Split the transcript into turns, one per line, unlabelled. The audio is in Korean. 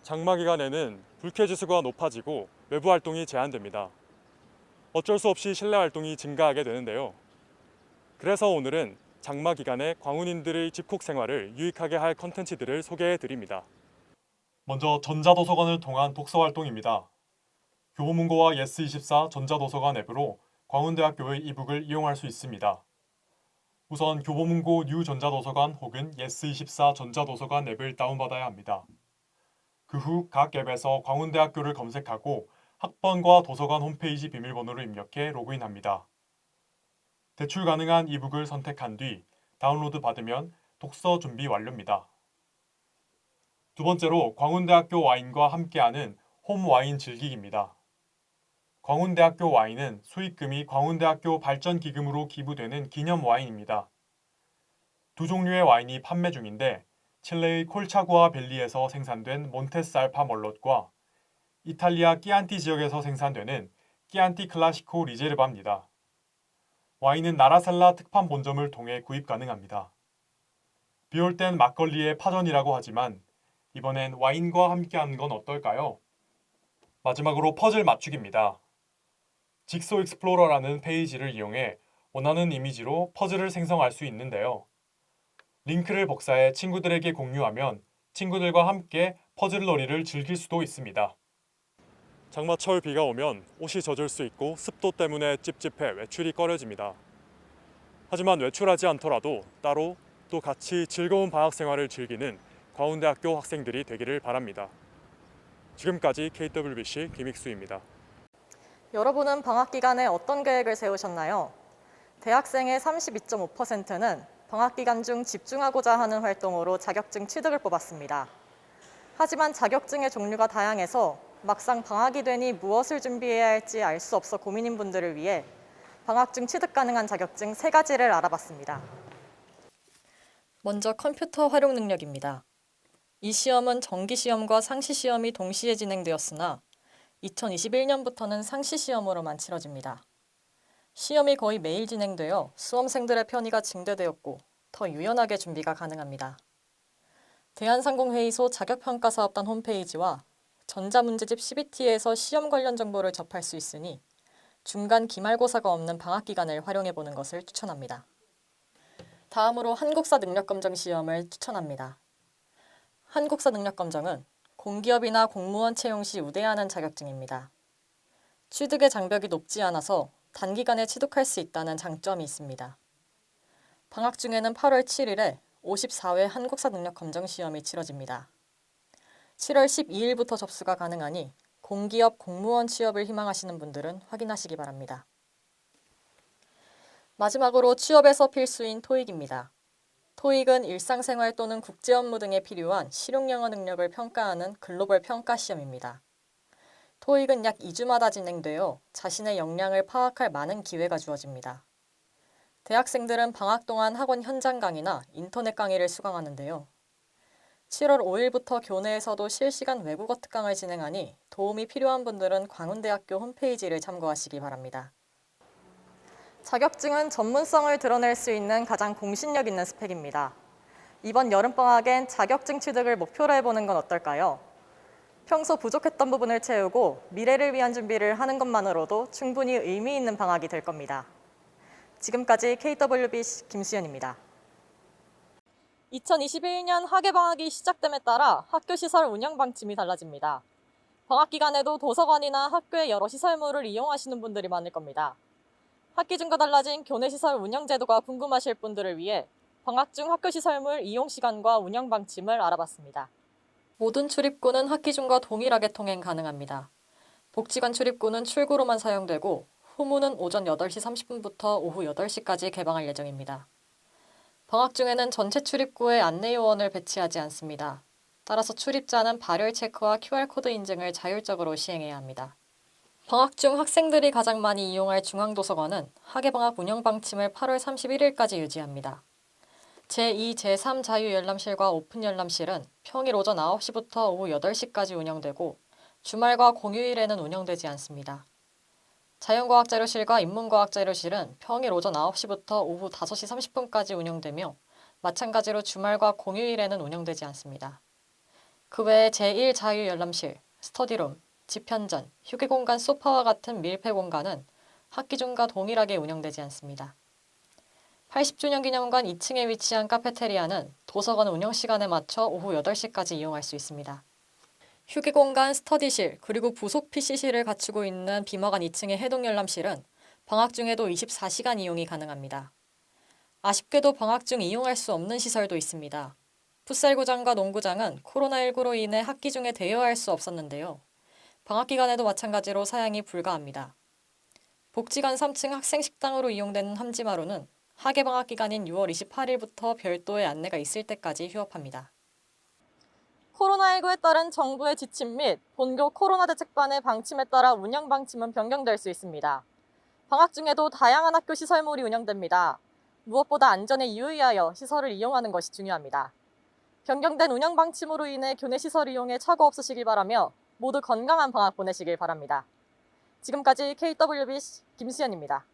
장마 기간에는 불쾌지수가 높아지고 외부 활동이 제한됩니다. 어쩔 수 없이 실내 활동이 증가하게 되는데요. 그래서 오늘은 장마 기간에 광운인들의 집콕 생활을 유익하게 할 컨텐츠들을 소개해 드립니다. 먼저 전자도서관을 통한 독서 활동입니다. 교보문고와 예스24 전자도서관 앱으로 광운대학교의 이북을 이용할 수 있습니다. 우선 교보문고 뉴 전자도서관 혹은 예스24 전자도서관 앱을 다운받아야 합니다. 그 후 각 앱에서 광운대학교를 검색하고 학번과 도서관 홈페이지 비밀번호를 입력해 로그인합니다. 대출 가능한 이북을 선택한 뒤 다운로드 받으면 독서 준비 완료입니다. 두 번째로 광운대학교 와인과 함께하는 홈 와인 즐기기입니다. 광운대학교 와인은 수익금이 광운대학교 발전기금으로 기부되는 기념 와인입니다. 두 종류의 와인이 판매 중인데 칠레의 콜차구아 밸리에서 생산된 몬테살파 멀롯과 이탈리아 끼안티 지역에서 생산되는 끼안티 클라시코 리제르바입니다. 와인은 나라셀라 특판 본점을 통해 구입 가능합니다. 비올 땐 막걸리의 파전이라고 하지만 이번엔 와인과 함께하는 건 어떨까요? 마지막으로 퍼즐 맞추기입니다. 직소 익스플로러라는 페이지를 이용해 원하는 이미지로 퍼즐을 생성할 수 있는데요. 링크를 복사해 친구들에게 공유하면 친구들과 함께 퍼즐놀이를 즐길 수도 있습니다. 장마철 비가 오면 옷이 젖을 수 있고 습도 때문에 찝찝해 외출이 꺼려집니다. 하지만 외출하지 않더라도 따로 또 같이 즐거운 방학 생활을 즐기는 광운대학교 학생들이 되기를 바랍니다. 지금까지 KWBC 김익수입니다.
여러분은 방학 기간에 어떤 계획을 세우셨나요? 대학생의 32.5%는 방학 기간 중 집중하고자 하는 활동으로 자격증 취득을 뽑았습니다. 하지만 자격증의 종류가 다양해서 막상 방학이 되니 무엇을 준비해야 할지 알 수 없어 고민인 분들을 위해 방학 중 취득 가능한 자격증 3가지를 알아봤습니다. 먼저 컴퓨터 활용 능력입니다. 이 시험은 정기시험과 상시시험이 동시에 진행되었으나 2021년부터는 상시시험으로만 치러집니다. 시험이 거의 매일 진행되어 수험생들의 편의가 증대되었고 더 유연하게 준비가 가능합니다. 대한상공회의소 자격평가사업단 홈페이지와 전자문제집 CBT에서 시험 관련 정보를 접할 수 있으니 중간 기말고사가 없는 방학 기간을 활용해보는 것을 추천합니다. 다음으로 한국사 능력검정 시험을 추천합니다. 한국사 능력검정은 공기업이나 공무원 채용 시 우대하는 자격증입니다. 취득의 장벽이 높지 않아서 단기간에 취득할 수 있다는 장점이 있습니다. 방학 중에는 8월 7일에 54회 한국사 능력검정 시험이 치러집니다. 7월 12일부터 접수가 가능하니 공기업 공무원 취업을 희망하시는 분들은 확인하시기 바랍니다. 마지막으로 취업에서 필수인 토익입니다. 토익은 일상생활 또는 국제 업무 등에 필요한 실용영어 능력을 평가하는 글로벌 평가 시험입니다. 토익은 약 2주마다 진행되어 자신의 역량을 파악할 많은 기회가 주어집니다. 대학생들은 방학 동안 학원 현장 강의나 인터넷 강의를 수강하는데요. 7월 5일부터 교내에서도 실시간 외국어 특강을 진행하니 도움이 필요한 분들은 광운대학교 홈페이지를 참고하시기 바랍니다. 자격증은 전문성을 드러낼 수 있는 가장 공신력 있는 스펙입니다. 이번 여름방학엔 자격증 취득을 목표로 해보는 건 어떨까요? 평소 부족했던 부분을 채우고 미래를 위한 준비를 하는 것만으로도 충분히 의미 있는 방학이 될 겁니다. 지금까지 KWB 김수연입니다. 2021년 학예방학이 시작됨에 따라 학교 시설 운영 방침이 달라집니다. 방학 기간에도 도서관이나 학교의 여러 시설물을 이용하시는 분들이 많을 겁니다. 학기 중과 달라진 교내 시설 운영 제도가 궁금하실 분들을 위해 방학 중 학교 시설물 이용 시간과 운영 방침을 알아봤습니다. 모든 출입구는 학기 중과 동일하게 통행 가능합니다. 복지관 출입구는 출구로만 사용되고 후문은 오전 8시 30분부터 오후 8시까지 개방할 예정입니다. 방학 중에는 전체 출입구에 안내 요원을 배치하지 않습니다. 따라서 출입자는 발열 체크와 QR코드 인증을 자율적으로 시행해야 합니다. 방학 중 학생들이 가장 많이 이용할 중앙도서관은 학예방학 운영 방침을 8월 31일까지 유지합니다. 제2, 제3 자유열람실과 오픈열람실은 평일 오전 9시부터 오후 8시까지 운영되고 주말과 공휴일에는 운영되지 않습니다. 자연과학자료실과 인문과학자료실은 평일 오전 9시부터 오후 5시 30분까지 운영되며 마찬가지로 주말과 공휴일에는 운영되지 않습니다. 그 외에 제1 자유열람실, 스터디룸, 집현전, 휴게공간 소파와 같은 밀폐 공간은 학기 중과 동일하게 운영되지 않습니다. 80주년 기념관 2층에 위치한 카페테리아는 도서관 운영 시간에 맞춰 오후 8시까지 이용할 수 있습니다. 휴게공간, 스터디실, 그리고 부속 PC실을 갖추고 있는 비마관 2층의 해동열람실은 방학 중에도 24시간 이용이 가능합니다. 아쉽게도 방학 중 이용할 수 없는 시설도 있습니다. 풋살구장과 농구장은 코로나19로 인해 학기 중에 대여할 수 없었는데요. 방학 기간에도 마찬가지로 사양이 불가합니다. 복지관 3층 학생식당으로 이용되는 함지마루는 학예방학 기간인 6월 28일부터 별도의 안내가 있을 때까지 휴업합니다. 코로나19에 따른 정부의 지침 및 본교 코로나 대책반의 방침에 따라 운영 방침은 변경될 수 있습니다. 방학 중에도 다양한 학교 시설물이 운영됩니다. 무엇보다 안전에 유의하여 시설을 이용하는 것이 중요합니다. 변경된 운영 방침으로 인해 교내 시설 이용에 착오 없으시길 바라며 모두 건강한 방학 보내시길 바랍니다. 지금까지 KWB 김수연입니다.